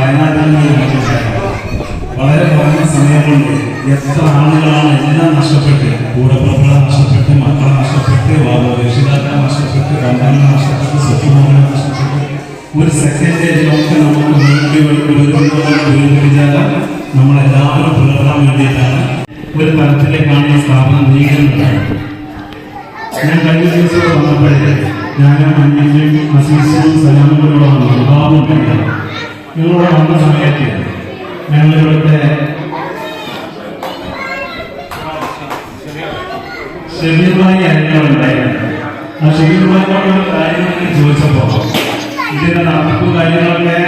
വയനാട്ടിൽ നിന്ന് വളരെ കുറഞ്ഞ സമയം കൊണ്ട് എത്ര ആളുകളാണ് എല്ലാം നഷ്ടപ്പെട്ട്, കൂടപ്പുറങ്ങളെ നഷ്ടപ്പെട്ട്, മക്കളെ നഷ്ടപ്പെട്ട്, രക്ഷിതാക്കളെ നഷ്ടപ്പെട്ട്, ബന്ധങ്ങളെ നഷ്ടപ്പെട്ട്, സ്വത്തുമോഹങ്ങളെ നഷ്ടപ്പെട്ട്, ഒരു സെക്കൻഡിലൊക്കെ നമുക്ക് വീഴ്ചാൽ നമ്മളെല്ലാവരും പുലർത്താൻ വേണ്ടിയിട്ടാണ് ഒരു തലത്തിലേക്കാണ് ഈ സ്ഥാപനം നീങ്ങുന്നത്. ഞാൻ കഴിഞ്ഞ ദിവസം വന്നപ്പോഴേ ഞാനും അന്യയും അസീസും സലാമുകളോട് വന്നു ബാബുണ്ട്. നിങ്ങളോട് വന്ന സമയത്ത് ഞങ്ങളിവിടുത്തെ ഷെബീർഭായി അന്യങ്ങളുണ്ടായിരുന്നു. ആ ഷെബീർഭായിയോട് കാര്യങ്ങളൊക്കെ ചോദിച്ചപ്പോൾ ഇതിന്റെ നടപ്പ് കാര്യങ്ങളൊക്കെ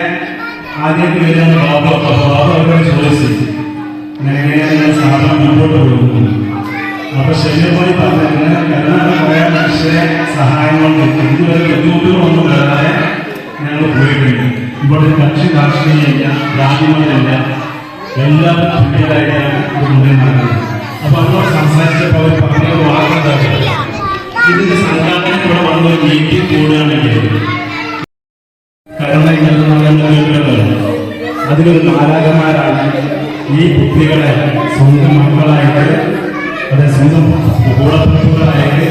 ആദ്യം വരുന്ന ബാബു അവരോട് ചോദിച്ചു എങ്ങനെയാണ് സ്ഥാപനം മുമ്പോട്ട് പോകുന്നത്. അപ്പൊ ഷെബീർഭായി പറഞ്ഞിങ്ങനെ കുറേ മനുഷ്യരെ സഹായങ്ങൾ ഇതുവരെ ബുദ്ധിമുട്ടുകളൊന്നും വരാതെ ഞങ്ങൾ പോയിട്ടുണ്ട്. ഇവിടെ കക്ഷി രാഷ്ട്രീയമില്ല, ജാതിമതമില്ല, എല്ലാവരും തുല്യരായിട്ടാണ് ഇത് കൊണ്ടുവരുന്നത്. അപ്പൊ അവരോട് സംസാരിച്ചപ്പോൾ അവർ പറഞ്ഞ വാർത്ത ഇതിന്റെ സംഘാടന ഇവിടെ വന്ന് നീക്കി കൂടുകയാണെങ്കിൽ അതിലൊരു മാലാഖമാരാണ് ഈ കുട്ടികളെ സ്വന്തം മക്കളായിട്ട്, അതെ സ്വന്തം കൂടപ്പുറപ്പുകളായിട്ട്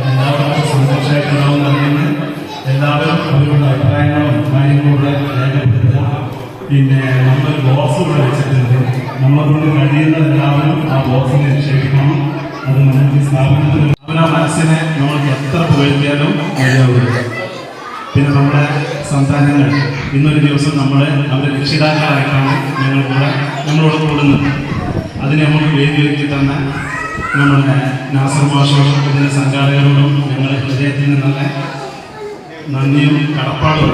എല്ലാവർക്കും സന്തോഷമായിട്ടുണ്ടാവും അറിയുന്നത്. എല്ലാവരും അവരുടെ അഭിപ്രായങ്ങളും കാര്യങ്ങളും രേഖപ്പെടുത്തുക. പിന്നെ നമ്മൾ ബോക്സ് ഇവിടെ വെച്ചിട്ടുണ്ട്. നമ്മളെ കൊണ്ട് കഴിയുന്ന എല്ലാവരും ആ ബോക്സിനെ നിക്ഷേപിക്കണം. അത് നമുക്ക് സ്ഥാപനത്തിൽ അവരുടെ മനസ്സിനെ നമ്മൾക്ക് എത്ര പുകഴ്ത്തിയാലും കഴിയാവുക. പിന്നെ നമ്മുടെ സന്താനങ്ങൾ ഇന്നൊരു ദിവസം അവരുടെ രക്ഷിതാക്കളായിട്ടാണ് നമ്മളോട് കൂടുന്നത്. അതിനെ നമുക്ക് വേദിയൊരുക്കി തന്ന നമ്മുടെ നാസർ മാഷോടും ഇതിൻ്റെ സംഘാടകരോടും ഞങ്ങളുടെ ഹൃദയത്തിൽ നിന്നുള്ള നന്ദിയും കടപ്പാടും